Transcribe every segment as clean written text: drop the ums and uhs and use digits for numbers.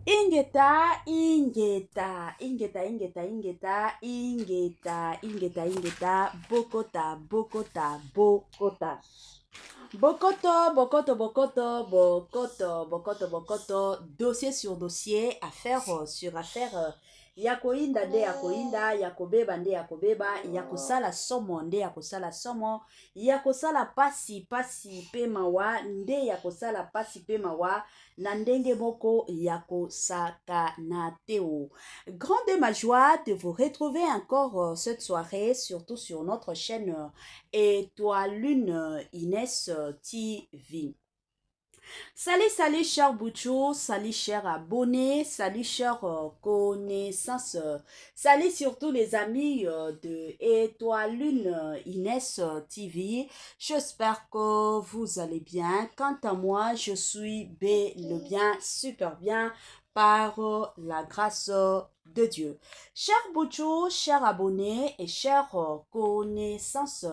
Ingeta, ingeta, ingeta, ingeta, ingeta, ingeta, ingeta, ingeta, bokota, bokota, bokota. Bokoto, bokoto, bokoto, bokoto, bokoto, bokoto, dossier sur dossier, affaire sur affaire. Yakoinda nde yakoinda, yakobeba nde yakobeba, yakosala somo nde yakosala somo, yakosala pasi pasi pe mawa nde yakosala pasi pe mawa, na ndenge moko yakosaka na teo. Grande ma joie de vous retrouver encore cette soirée, surtout sur notre chaîne Étoile Lune Inès TV. Salut, salut, cher Bouchou, salut, cher abonné, salut, cher connaissance, salut surtout les amis de Étoile Lune Inès TV. J'espère que vous allez bien. Quant à moi, je suis le bien, super bien, par la grâce de Dieu. Cher Bouchou, cher abonné et cher connaissance,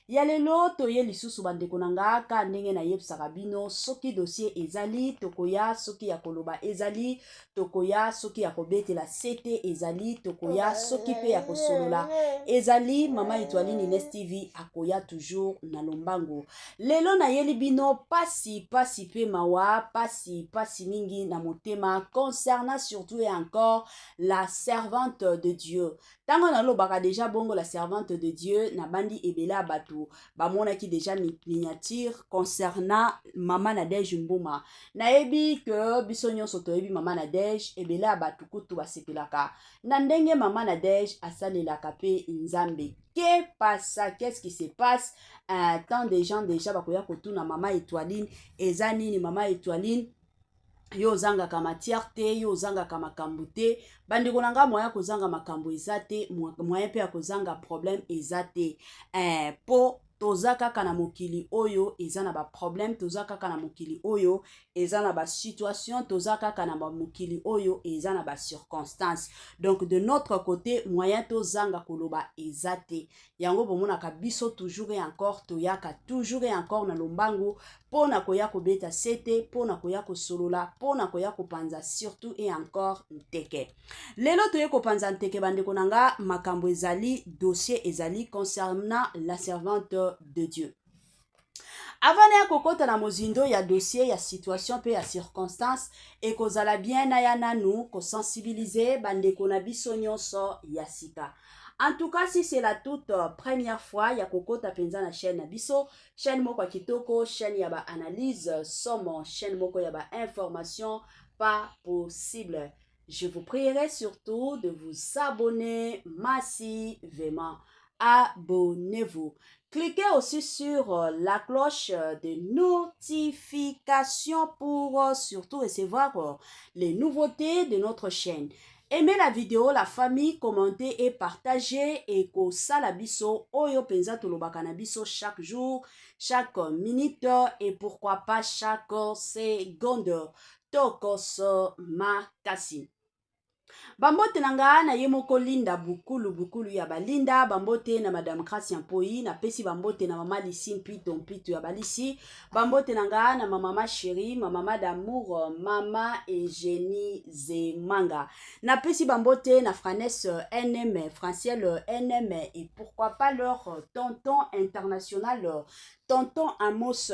ya lelo toye lisusu bandeko na nga ka ndenge na yebisaka bino soki dossier ezali tokoya, soki ya koloba ezali tokoya, soki ya kobetela sete ezali tokoya, soki pe ya kosolola ezali. Mama Étoile Inès TV akoya toujours na lombango. Lelo na yeli bino pasi pasi pe mawa, pasi pasi mingi na motema concernant surtout et encore la servante de Dieu. Tango na lobaka déjà bongo la servante de Dieu na bandi ebela batu bamona ki déjà miniature concernant Maman Nadège Mbuma. Naebi que biso nyonso toyebi Maman Nadège ebela batu kutu basepelaka na ndenge Maman Nadège asalelaka pe nzambe. Qu'est-ce qui se passe? Tant de gens déjà bakoya kotuna Maman Étoile eza nini Maman Étoile yo zanga ka matière te, yo zanga ka makambo te, bandeko na nga moya kozanga makambo eza te, moya pe ya kozanga problème eza te. Po toza kaka na mokili oyo eza na ba problème, toza kaka na mokili oyo eza na ba situation, toza kaka na mokili oyo eza na ba circonstance. Donc de notre côté moyen tozanga koloba eza te. Yango bomonaka biso toujours et encore toyaka toujours et encore na lombango pona koya kobeta sete, pona koya kosolola, pona koya kopanza surtout et encore nteke. Lelo toye kopanza nteke bandeko nanga makambo ezali, dossier ezali concernant la servante de Dieu. Avant ya kokota na mozindo ya dossier ya situation pe ya circonstance et kozala bien na ya nanu ko sensibiliser bandeko na biso nyonso ya sika. En tout cas, si c'est la toute première fois, ya kokota penza na chaîne na biso, chaîne moko ya kitoko, chaîne ya ba analyse, somme, chaîne moko ya ba information, pas possible. Je vous prierai surtout de vous abonner massivement. Abonnez-vous. Cliquez aussi sur la cloche de notification pour surtout recevoir les nouveautés de notre chaîne. Aimez la vidéo, la famille, commentez et partagez et ko sala biso oyo penza tolobaka na biso chaque jour, chaque minute et pourquoi pas chaque seconde. Tokos makasi. Bambote nanga na ye moko linda bukulu ya balinda, bambote na Madame Gracia Mpoi, na pesi bambote na Mama Lisi Mpito ya balisi, bambote nanga na Mama Chérie, Mama d'amour, Mama Eugénie Zemanga. Na pesi bambote na Franesse NM, Franciel NM et pourquoi pas leur tonton international, tonton Amos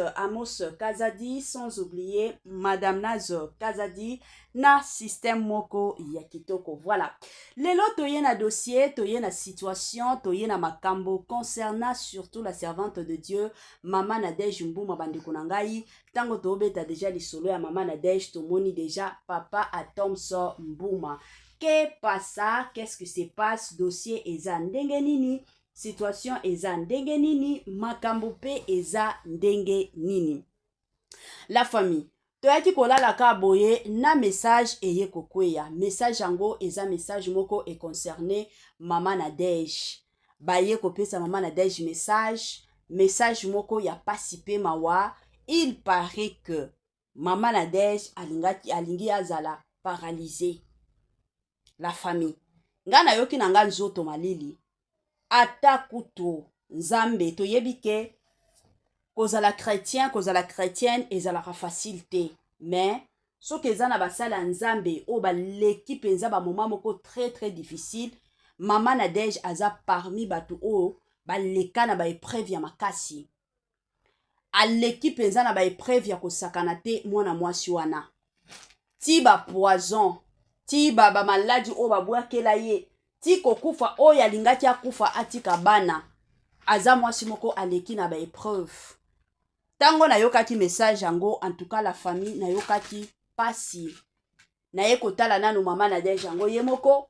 Kazadi, sans oublier Madame Naz Kazadi, na système moko ya kitoko. Voilà. Lelo toye na dossier, toye na situation, toye na makambo concernant surtout la servante de Dieu, Maman Nadège Mbuma bandeko na ngai. Tango tobeta déjà lisolo ya Maman Nadège, tomoni déjà papa Atomso Mbuma. Qu'est-ce qui se passe? Dossier eza ndenge nini? Situation eza ndenge nini? Makambo pe eza ndenge nini? La famille. Toyaki kolala ka boye na message eye kokweya. Message yango eza message moko e concerné Maman Nadège. Baye kopesa Maman Nadège message moko ya pasi pe mawa. Il paraît que Maman Nadège alingi azala paralysée. La famille. Nga yoki na nga nzoto malili. Ata kutu nzambe toyebi ke kozala chrétienne ezalaka facile te, mais soki eza na basala ya nzambe oyo baleki mpenza bamoma moko très très difficile, mama Nadege aza parmi bato oyo baleka na baepreuve ya makasi, aleki mpenza na baepreuve ya kosakana te mwana mwasi wana, ti bapoison, ti bamaladi oyo babwakela ye, ti kokufa oyo alingaki akufa atika bana. Aza mwasi moko aleki na baepreuve. Tango nayokaki message yango, en tout cas la famille nayokaki pasi. Naye kotala nanu mama Nadege yango ye moko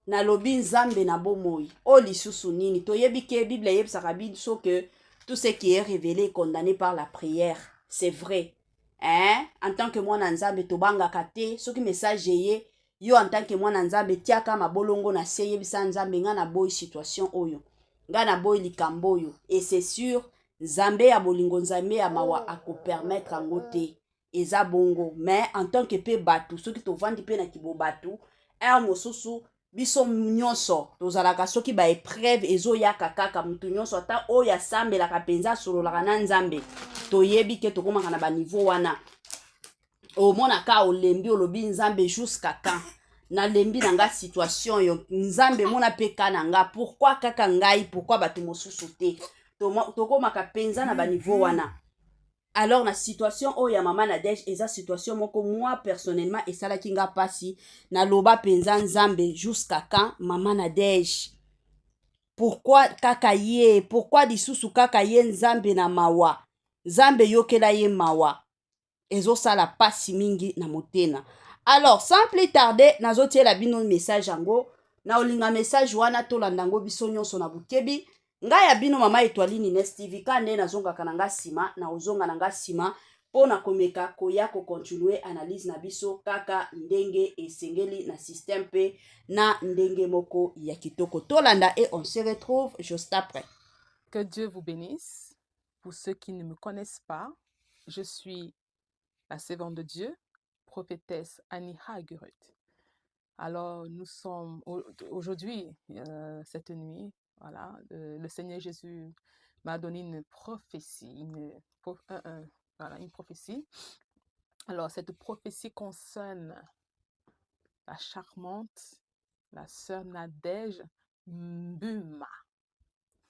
nalobi nzambe na bomoi. O lisusu nini toyebi ke Bible yebisaka biso que tout ce qui est révélé est condamné par la prière. C'est vrai. Hein? En tant que mwana nzambe tobangaka te, soki message ye yo en tant que mwana nzambe tiaka mabolongo na se yebisa nzambe nga na boy situation oyo. Nga na boy likambo oyo. Et c'est sûr nzambe ya bolingo nzambe ya mawa akopermettre yango te. Eza bongo. Mais en tant que pe batu, soki tovandi pe na kibo batu, mosusu biso nyonso tozalaka soki baepreuve ezoyaka kaka mutu nyonso ata oyo asambelaka mpenza asololaka na nzambe toyebi ke tokomaka na baniveau wana omonaka olembi olobi nzambe jusqu'à quand nalembi na nga situation yo nzambe mona mpe ka na nga pourquoi kaka ngai pourquoi bato mosusu te tokomaka mpenza na baniveau wana. Alors na situation oyo ya mama Nadege eza situation moko moi personnellement esalaki nga pasi na loba penza nzambe jusqu'à quand mama Nadege, pourquoi kaka ye, pourquoi lisusu kaka ye nzambe na mawa, nzambe yokela ye mawa ezosala pasi mingi na motema. Alors sans plus tarder nazotiela bino message yango na olinga message wana tolanda ngo biso nyonso na bukebi. Nga ya bino mama Etoiline Ines TV ka nde nazongaka na nga nsima na ozonga na nga nsima mpona komeka koya kocontinue analyse na biso kaka ndenge esengeli na système pe na ndenge moko ya kitoko tolanda et on se retrouve juste après. Que Dieu vous bénisse. Pour ceux qui ne me connaissent pas, je suis la servante de Dieu, prophétesse Annie Hagerut. Alors nous sommes aujourd'hui, cette nuit, voilà, le Seigneur Jésus m'a donné une prophétie, une prophétie. Alors, cette prophétie concerne la charmante, la sœur Nadège Mbuma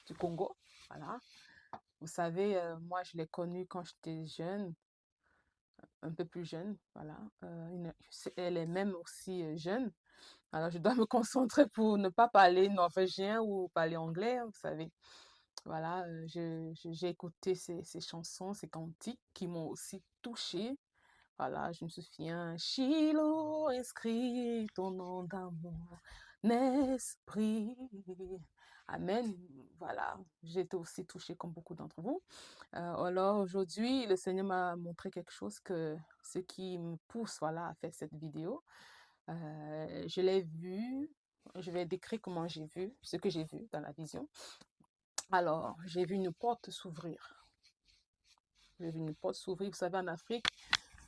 du Congo. Voilà. Vous savez, moi, je l'ai connue quand j'étais jeune, un peu plus jeune. Voilà. Elle est même aussi jeune. Alors, je dois me concentrer pour ne pas parler norvégien ou parler anglais, vous savez. Voilà, j'ai écouté ces chansons, ces cantiques qui m'ont aussi touchée. Voilà, je me souviens, Shiloh, inscrit ton nom dans mon esprit. Amen. Voilà, j'ai été aussi touchée comme beaucoup d'entre vous. Alors aujourd'hui, le Seigneur m'a montré quelque chose ce qui me pousse voilà, à faire cette vidéo. Je l'ai vu, je vais décrire comment j'ai vu, ce que j'ai vu dans la vision. Alors, j'ai vu une porte s'ouvrir. J'ai vu une porte s'ouvrir. Vous savez, en Afrique,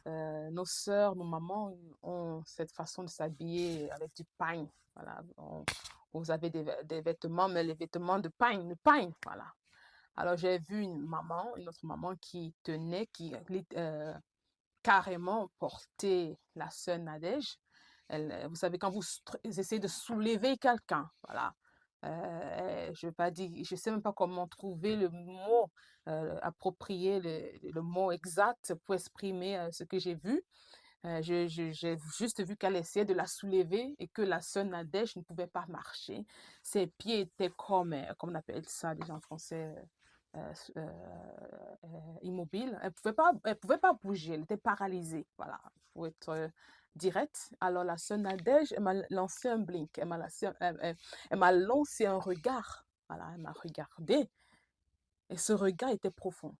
nos sœurs, nos mamans ont cette façon de s'habiller avec du pagne. Voilà. Vous avez des vêtements, mais les vêtements de pagne, voilà. Alors, j'ai vu une autre maman qui tenait, qui carrément portait la sœur Nadège. Vous savez, quand vous essayez de soulever quelqu'un, voilà. Je ne sais même pas comment trouver le mot approprié, le mot exact pour exprimer ce que j'ai vu. J'ai juste vu qu'elle essayait de la soulever et que la sœur Nadège ne pouvait pas marcher. Ses pieds étaient comme on appelle ça déjà en français, immobile. Elle pouvait pas bouger, elle était paralysée. Voilà, pour être direct. Alors la sœur Nadège, elle m'a lancé un blink, elle m'a lancé un regard. Voilà, elle m'a regardé et ce regard était profond.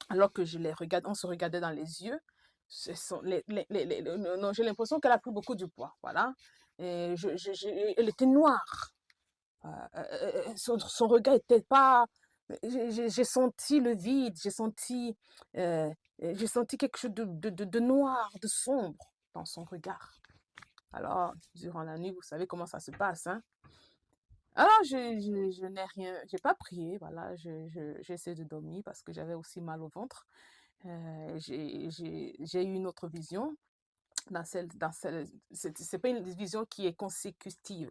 Alors que je les regarde, on se regardait dans les yeux. Non, j'ai l'impression qu'elle a pris beaucoup de poids. Voilà. Et elle était noire. Son regard n'était pas. J'ai senti le vide, j'ai senti quelque chose de noir, de sombre dans son regard. Alors, durant la nuit, vous savez comment ça se passe, hein? Alors, je n'ai rien, j'ai pas prié, voilà, j'ai essayé de dormir parce que j'avais aussi mal au ventre. J'ai eu une autre vision. c'est pas une vision qui est consécutive,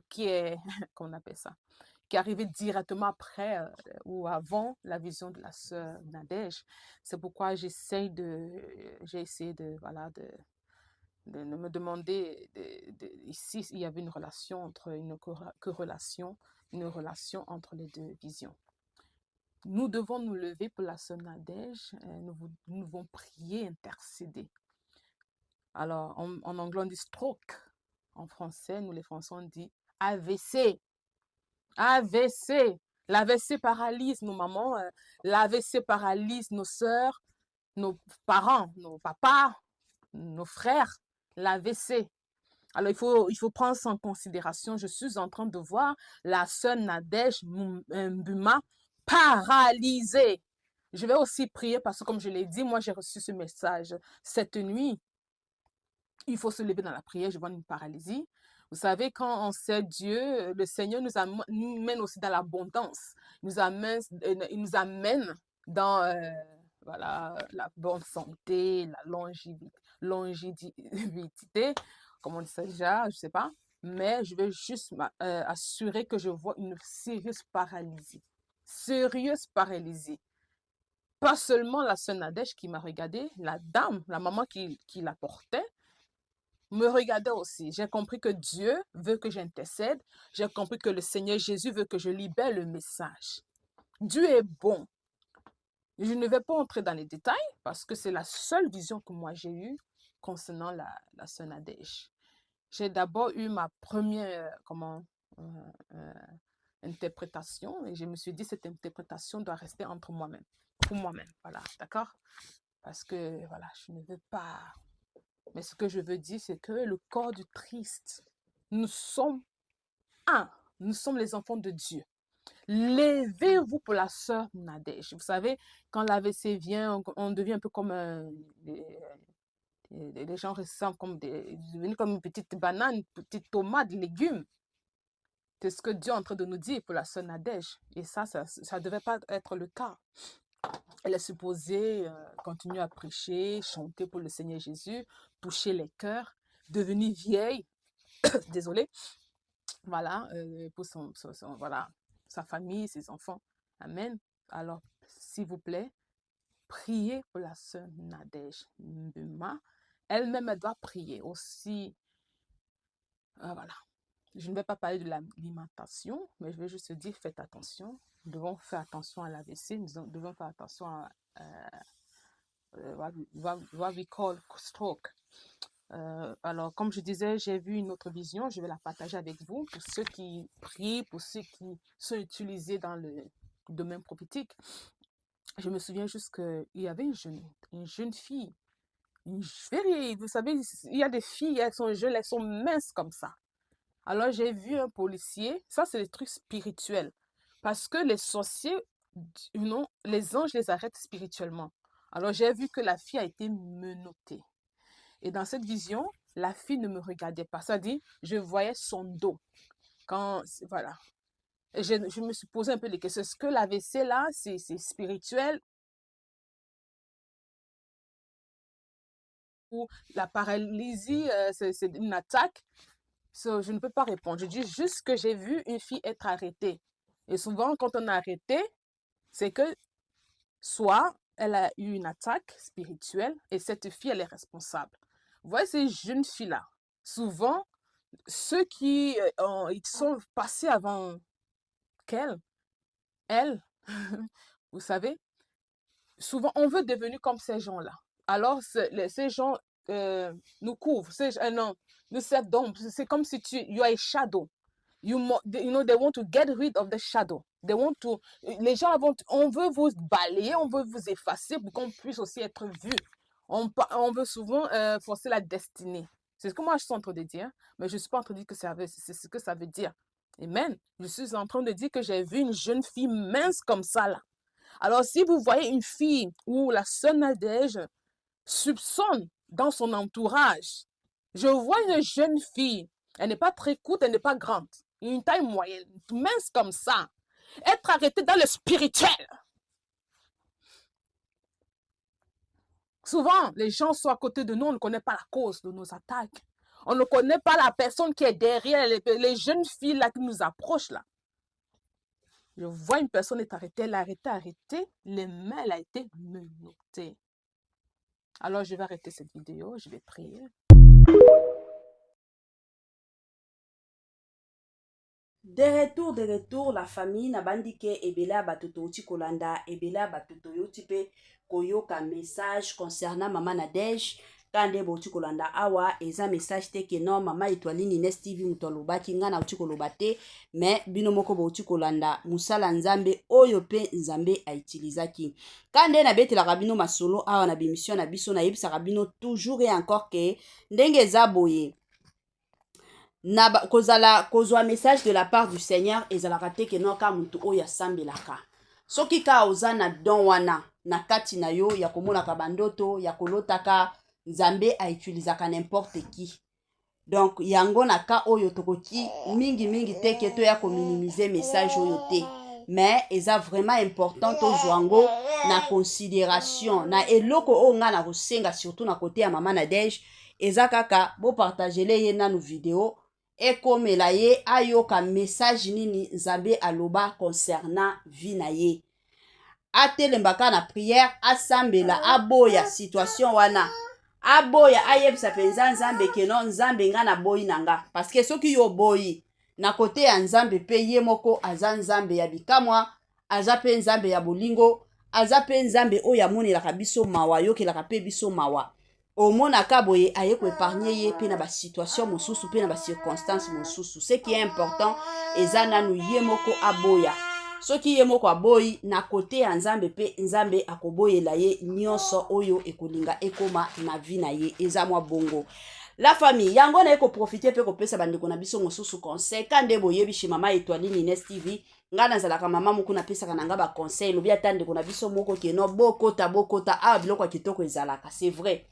qui est, comment on appelle ça, qui est arrivée directement après ou avant la vision de la sœur Nadège. C'est pourquoi j'ai essayé de, voilà, de me demander ici il y avait une relation entre une relation entre les deux visions. Nous devons nous lever pour la sœur Nadège, nous devons prier, intercéder. Alors, en anglais, on dit stroke. En français, nous les Français, on dit AVC. AVC. L'AVC paralyse nos mamans, l'AVC paralyse nos sœurs, nos parents, nos papas, nos frères. L'AVC. Alors, il faut prendre ça en considération. Je suis en train de voir la sœur Nadège Mbuma paralysée. Je vais aussi prier parce que, comme je l'ai dit, moi, j'ai reçu ce message cette nuit. Il faut se lever dans la prière, je vois une paralysie. Vous savez, quand on sait Dieu, le Seigneur nous mène aussi dans l'abondance. Il nous amène dans voilà, la bonne santé, la longévité, comme on dit ça déjà, je ne sais pas. Mais je vais juste assurer que je vois une sérieuse paralysie. Sérieuse paralysie. Pas seulement la sœur Nadège qui m'a regardée, la dame, la maman qui la portait, me regardait aussi. J'ai compris que Dieu veut que j'intercède. J'ai compris que le Seigneur Jésus veut que je libère le message. Dieu est bon. Je ne vais pas entrer dans les détails parce que c'est la seule vision que moi j'ai eue concernant la sœur Nadège. J'ai d'abord eu ma première interprétation et je me suis dit cette interprétation doit rester entre moi-même, pour moi-même. Voilà, d'accord? Parce que voilà, je ne veux pas. Mais ce que je veux dire, c'est que le corps du Christ, nous sommes un. Nous sommes les enfants de Dieu. Levez-vous pour la sœur Nadège. Vous savez, quand l'AVC vient, on devient un peu comme les gens ressemblent comme devenus comme une petite banane, une petite tomate, légumes. C'est ce que Dieu est en train de nous dire pour la sœur Nadège. Et ça ne devait pas être le cas. Elle est supposée continuer à prêcher, chanter pour le Seigneur Jésus, toucher les cœurs, devenir vieille, désolée, voilà, pour voilà, sa famille, ses enfants. Amen. Alors, s'il vous plaît, priez pour la sœur Nadège Mbuma. Elle-même, elle doit prier aussi. Voilà. Je ne vais pas parler de l'alimentation, mais je vais juste dire, faites attention. Nous devons faire attention à l'AVC, nous devons faire attention à what we call stroke. Alors, comme je disais, j'ai vu une autre vision, je vais la partager avec vous, pour ceux qui prient, pour ceux qui sont utilisés dans le domaine prophétique. Je me souviens juste qu'il y avait une jeune fille, vous savez, il y a des filles, elles sont jeunes, elles sont minces comme ça. Alors, j'ai vu un policier, ça c'est des trucs spirituels, parce que les sorciers, les anges les arrêtent spirituellement. Alors, j'ai vu que la fille a été menottée. Et dans cette vision, la fille ne me regardait pas. Ça dit, je voyais son dos. Voilà. Et je me suis posé un peu des questions. Est-ce que l'AVC là, c'est spirituel ou la paralysie, c'est une attaque? Je ne peux pas répondre. Je dis juste que j'ai vu une fille être arrêtée. Et souvent, quand on est arrêté, c'est que soit elle a eu une attaque spirituelle et cette fille, elle est responsable. Vous voyez ces jeunes filles-là, souvent, ceux qui ils sont passés avant qu'elle, vous savez, souvent, on veut devenir comme ces gens-là. Alors, ces gens nous couvrent, non, nous servent d'ombre. C'est comme si you are a shadow. You know, they want to get rid of the shadow. Les gens on veut vous balayer, on veut vous effacer pour qu'on puisse aussi être vu. On veut souvent forcer la destinée. C'est ce que moi je suis en train de dire, mais je ne suis pas en train de dire que c'est ce que ça veut dire. Amen. Je suis en train de dire que j'ai vu une jeune fille mince comme ça là. Alors si vous voyez une fille où la sœur Nadège soupçonne dans son entourage, je vois une jeune fille, elle n'est pas très courte, elle n'est pas grande, une taille moyenne, mince comme ça, être arrêtée dans le spirituel. Souvent, les gens sont à côté de nous, on ne connaît pas la cause de nos attaques. On ne connaît pas la personne qui est derrière, les jeunes filles là qui nous approchent là. Je vois une personne est arrêtée, elle a arrêté, les mains, elle a été menottée. Alors, je vais arrêter cette vidéo, je vais prier. De retour, la famille n'a bandike ebela batoto uti kolanda, ebela batoto yoti pe koyoka message concernant maman Nadège. Kande bo uti kolanda awa, eza message te ke non mama Etoiline Ines TV mutolobaki nga na uti kolobate, mais bino moko bo uti kolanda musala nzambe oyo pe nzambe a utilizaki. Kande na bete la rabino masolo awa na bimission na biso na yebisa rabino toujours et encore ke ndenge eza boye. Kozwa message de la part du Seigneur ezalaka te ke no ka mutu oyo asambelaka. Soki ka oza na don wana na kati na yo ya komonaka bandoto ya kolotaka nzambe a utilizaka n'importe qui. Donc yango na ka oyo tokoki mingi te ke to ya kominimiser message oyo te. Mais eza vraiment important tozwango na considération na eloko oyo nga na kosenga surtout na côté ya mama Nadège eza kaka bo partagele ye nanu video ekomela ye ayoka message nini nzambe aloba concernant vie na ye. Atelembaka na prière asambela aboya situation wana. Aboya ayebisa penza nzambe keno nzambe nga na boyi nanga. Parce que soki yo boyi na kote ya nzambe pe ye moko aza nzambe ya bikamwa, aza pe nzambe ya bolingo, aza pe nzambe oyo amonelaka biso mawa, yokelaka pe biso mawa. Omonaka boye aye ko épargner ye pe na ba situation mosusu pe na ba circonstance mosusu. Ce qui est important eza nanu ye moko aboya. Soki ye moko aboyi na kote ya nzambe pe nzambe akoboyela ye nyonso oyo ekolinga ekoma na vie na ye eza mwa bongo. La famille yango na eko profiter pe kopesa bandeko na biso mosusu conseil kande boyebi chez mama Etoiline Ines TV nga nazalaka mama moko na pesaka na nga ba conseil lobi atande ko na biso moko keno bokota biloko kitoko ezalaka c'est vrai.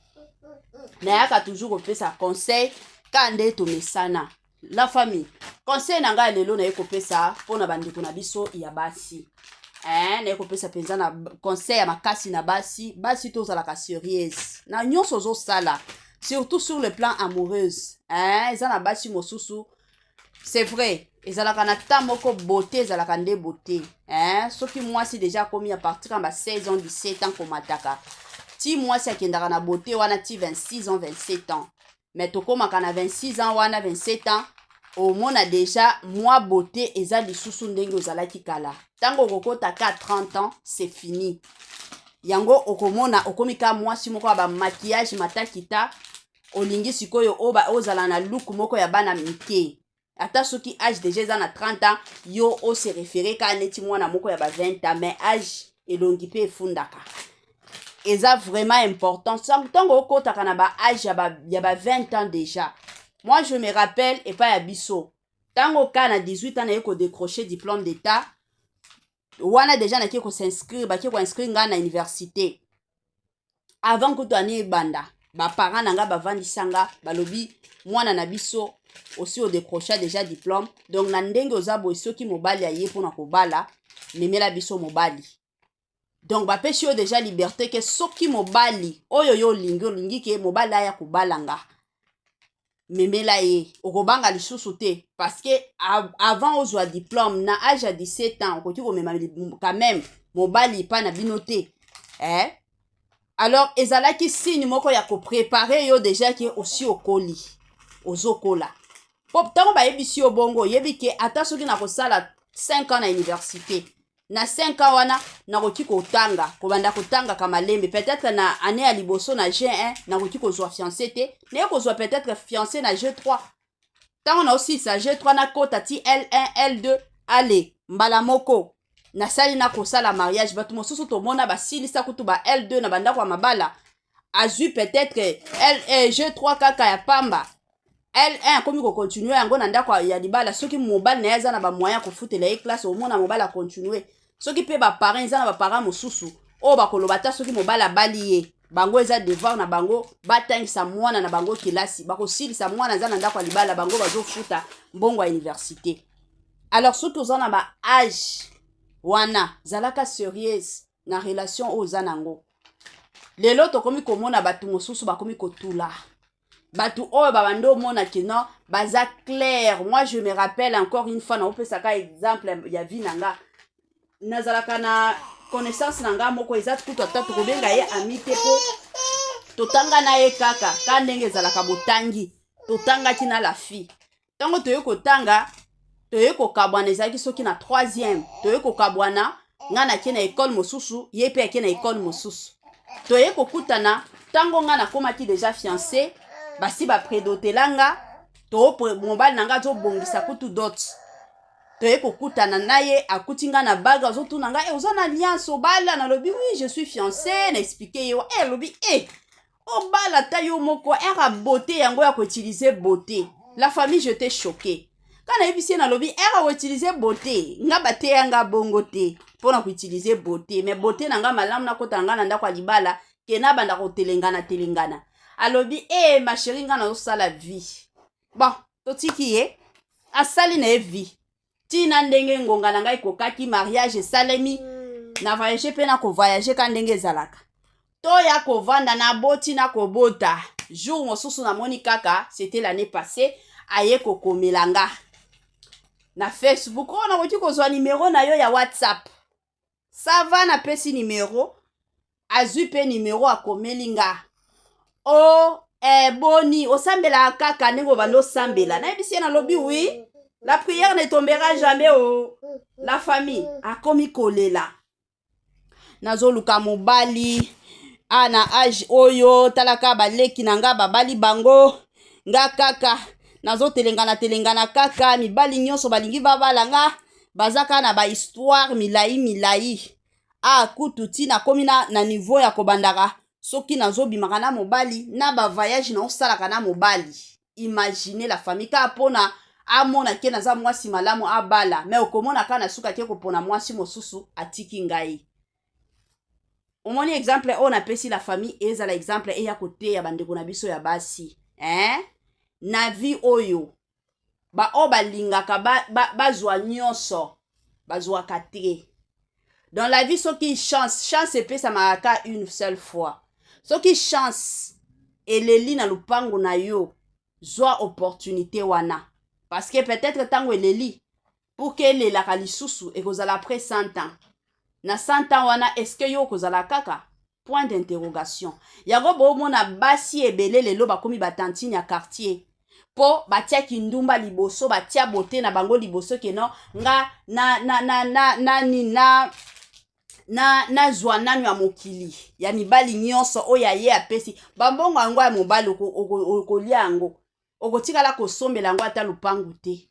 Na yaka toujours kopesa conseil kande to mesana. La famille conseil na nga lelo na eko pesa pona bandeko na biso ya basi. Na eko pesa penza na conseil ya makasi na basi to zalaka sérieuse. Na nyonso zo sala surtout sur le plan amoureuse. Eza na basi mosusu c'est vrai. Ezalaka na ta moko beauté ezalaka nde beauté. Soki mwasi déjà komi à partir de 16 ans 17 ans komataka. Ti mwasi akendaka na beauté wana ti 26 ans 27 ans. Mais tokomaka na 26 ans wana 27 ans omona déjà moi beauté eza lisusu ndenge ozalaki kala. Tango okokota ka 30 ans c'est fini. Yango okomona okomika mwasi moko ba maquillage matakita olingi sikoyo oba ozala na look moko ya bana mike. Ata soki âge déjà eza na 30 ans yo o se référer ka neti mwana moko ya ba 20 ans mais âge elongi pe efundaka. Eza vraiment important. Tango okotaka na ba âge ya ba 20 ans déjà. Moi je me rappelle et pas ya biso. Tango ka na 18 ans na yeko décrocher diplôme d'état. Wana déjà na ko s'inscrire, ba ko inscrire nga na université. Avant que to ani banda, ba parents nanga ba vandisanga, balobi mwana na biso aussi au décrocher déjà diplôme. Donc na ndenge ozabo soki mobali aye pona ko bala, memela biso mobali. Donc ba pesi yo déjà liberté que soki mobali oyo yo lingi ke mobali aya ko balanga. Memela ye okobanga lisusu te parce que avant ozwa diplôme na âge à 17 ans okoki ko mema quand même mobali pa na binoté alors ezalaki signe moko ya ko préparer yo déjà ki aussi okoli ozokola pop tango ba yebisi yo bongo yebi ke ata soki na kosala 5 ans na université na 5 ans wana na koki kotanga kobanda kotanga kamalembe peut-être na année ya liboso na G1 na koki kozwa fiancé te na kozwa peut-être fiancé na G3 tango na aussi sa G3 na kota ti L1 L2 allez mbala moko na sali na kosala mariage batu mosusu to mona ba silisa kutu ba L2 na banda kwa mabala azui peut-être G3 kaka ya pamba L1 komi ko continuer yango na ndako ya libala soki mobile na yaza na ba moyen ko futela e classe au mona mobile a continuer soki pe ba parents za na ba parents mosusu o ba koloba ta soki mobile abali ye bango eza devoir na bango batangisa mwana na bango kilasi bako silisa mwana za na ndako ya libala bango bazo futa mbongo ya université. Alors soki ozana ba âge wana zalaka sérieuse na relation ozanango lelo tokomi komona batu mosusu bakomi kotula batu oyo babando mona kino baza clair. Moi je me rappelle encore une fois na opesaka exemple ya vie nanga nazalaka na connaissance nanga moko eza kutu ata tokobenga ye ami te po totanga na ye kaka ka ndenge ezalaka botangi totangaki na la fille ntango toye kotanga toye kokabwana ezalaki soki na 3e toye kokabwana nga nakie na ekole mosusu ye mpe akie na ekole mosusu toye kokutana ntango nga nakomaki deja fiancé basi bapredotelanga to mobali nanga azobongisa kutu dot toye kokutana na ye akuti nga na bague azotuna nga oza na alliance obala nalobi oui je suis fiancé na explique ye alobi obala ta yo moko era beauté yango ya koutiliser beauté. La famille je t'ai choqué kana yebisi na lobi era koutiliser beauté nga bate yanga bongo te pona koutiliser beauté mais beauté nanga malamu na kota nga na ndako ya libala kena banda kotelengana alobi ma chérie nga na sala vie bon totiki ye asali na vie tina ndenge ngonga na ngai kokaki mariage esalemi na voyage pe na ko voyage ka ndenge ezalaka to ya kovanda na boti na kobota jour mosusu na moni kaka c'était l'année passée aye kokomelanga na Facebook on a koki kozwa numéro na yo ya WhatsApp ça va na pesi numéro azui pe numéro akomelinga boni osambela kaka ndenge bando sambela na yebisi na lobi oui la prière ne tombera jamais la famille akomi kolela nazoluka mobali ana age oyo talaka baleki nanga babali bango nga kaka nazotelengana kaka mibali nyonso balingi babala nga bazaka na ba histoire milai kutu tina komi na niveau ya kobandaka soki nazobimaka na mobali na ba voyage na osalaka na mobali. Imaginez la famille ka pona amona ke naza mwasi malamu abala mais okomona ka na suka ke kopona mwasi mosusu atiki ngai. Omoni exemple on apesi la famille ezala exemple eya kote ya bandeko na biso ya basi na vie oyo ba o balingaka bazwa nyonso bazwa kate dans la vie soki chance epesa maka une seule fois soki chance eleli na lupango na yo zwa opportunité wana parce que peut-être tango eleli pour que elelaka lisusu ekozala après 100 ans na 100 ans wana est-ce que yo kozala kaka point d'interrogation yango bomona basi ebele lelo bakomi batantine ya quartier po batiaki ndumba liboso batia bote na bango liboso keno nga na zwa nanu ya mokili ya mibali nyonso oya ye apesi bambongo yango ya mobali okolia yango okotikala kosombela yango ata lupangu te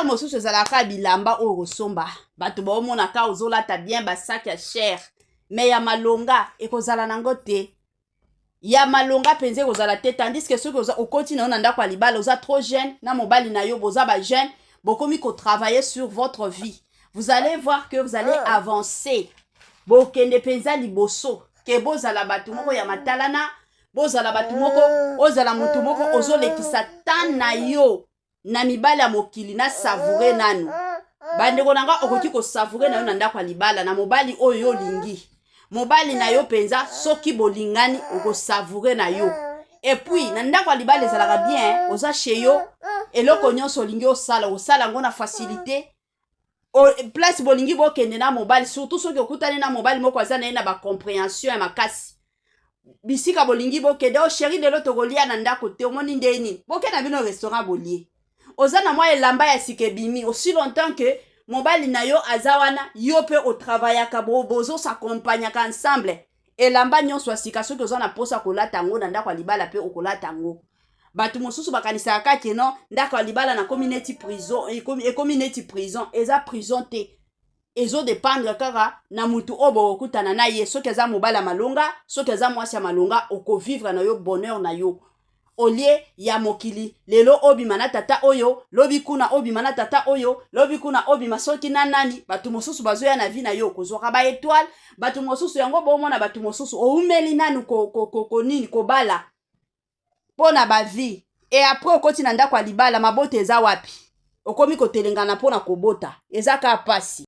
mosusu ezalaka bilamba oyo kosomba bato baomonaka ozolata bien basaki ya cher mais ya malonga ekozala nango te ya malonga penze kozala te tandis que soki okoti na yo na ndako ya libala oza trop jeune na mobali na yo boza ba jeune bokomi kotravailler sur votre vie vous allez voir que vous allez avancer bokende penza liboso ke bozala bato moko ya matalana bozala bato moko ozala mutu moko ozolekisa tan na yo na mibali ya mokili na savoure nanu bandeko nanga okoki kosavoure na yo na ndako ya libala na mobali oyo olingi mobali na yo penza soki bolingani okosavoure na yo et puis na ndako ya libala ezalaka bien oza chez yo eloko nyonso olingi osala ngo na facilité place bolingi bokende na mobali surtout soki okutani na mobali moko aza na ye na bacompréhension ya makasi bisika bolingi bokende chéri lelo tokolia na ndako te omoni ndeni bokende na bino restaurant bolie oza na mwa elamba ya sika ebimi aussi longtemps que mobali na yo aza wana yo pe otravaillaka bozo s'accompagnaka ensemble elamba nyonso ya sika soki oza na posa kolata yango na ndako ya libala pe okolata yango bato mosusu bakanisaka keno ndako ya libala na komi neti prison ekomi neti prison eza prison te ezodépendre kaka na mutu oyo bokokutana na ye soki aza mobali ya malonga soki aza mwasi ya malonga okovivre na yo bonheur na yo olie ya mokili lelo obima na tata oyo lobi kuna obima na tata oyo lobi kuna obima soki na nani bato mosusu bazoya na vie na yo kozwaka ba étoile bato mosusu yango bomona bato mosusu oumeli nanu nini kobala pona ba vie et après okoti na ndako ya libala mabote eza wapi okomi kotelengana pona kobota eza ka pasi